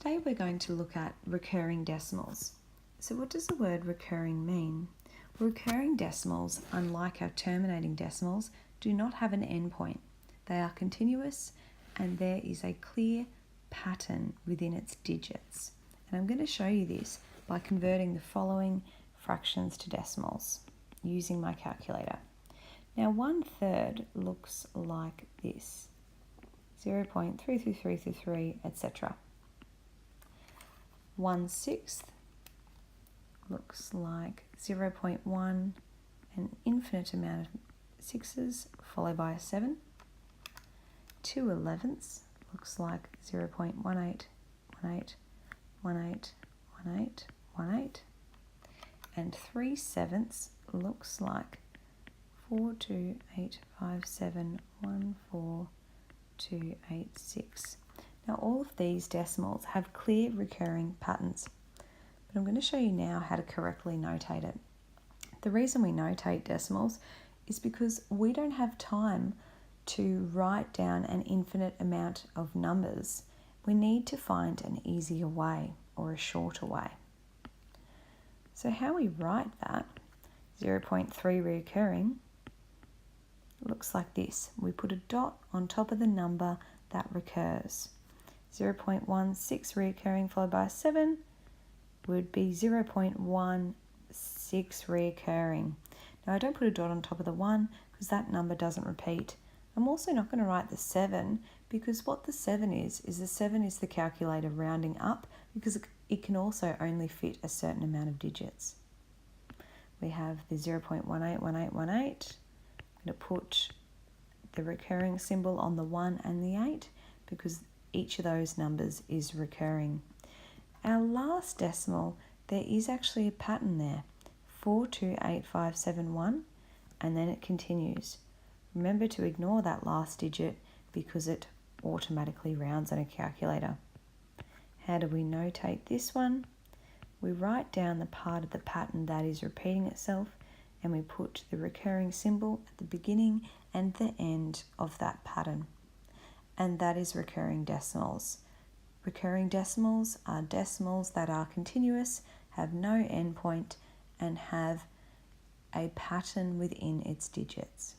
Today we're going to look at recurring decimals. So what does the word recurring mean? Recurring decimals, unlike our terminating decimals, do not have an endpoint. They are continuous and there is a clear pattern within its digits. And I'm going to show you this by converting the following fractions to decimals using my calculator. Now 1/3 looks like this, 0.33333, etc. 1/6 looks like 0.1, an infinite amount of sixes followed by a 7. 2/11 looks like 0.1818181818, and 3/7 looks like 42857142286. Now all of these decimals have clear recurring patterns, but I'm going to show you now how to correctly notate it. The reason we notate decimals is because we don't have time to write down an infinite amount of numbers. We need to find an easier way or a shorter way. So how we write that, 0.3 recurring, looks like this. We put a dot on top of the number that recurs. 0.16 recurring followed by a 7 would be 0.16 recurring. Now I don't put a dot on top of the 1 because that number doesn't repeat. I'm also not going to write the 7 because what the 7 is the 7 is the calculator rounding up because it can also only fit a certain amount of digits. We have the 0.181818. I'm going to put the recurring symbol on the 1 and the 8 because each of those numbers is recurring. Our last decimal, there is actually a pattern there, 428571, and then it continues. Remember to ignore that last digit because it automatically rounds on a calculator. How do we notate this one? We write down the part of the pattern that is repeating itself and we put the recurring symbol at the beginning and the end of that pattern. And that is recurring decimals. Recurring decimals are decimals that are continuous, have no endpoint, and have a pattern within its digits.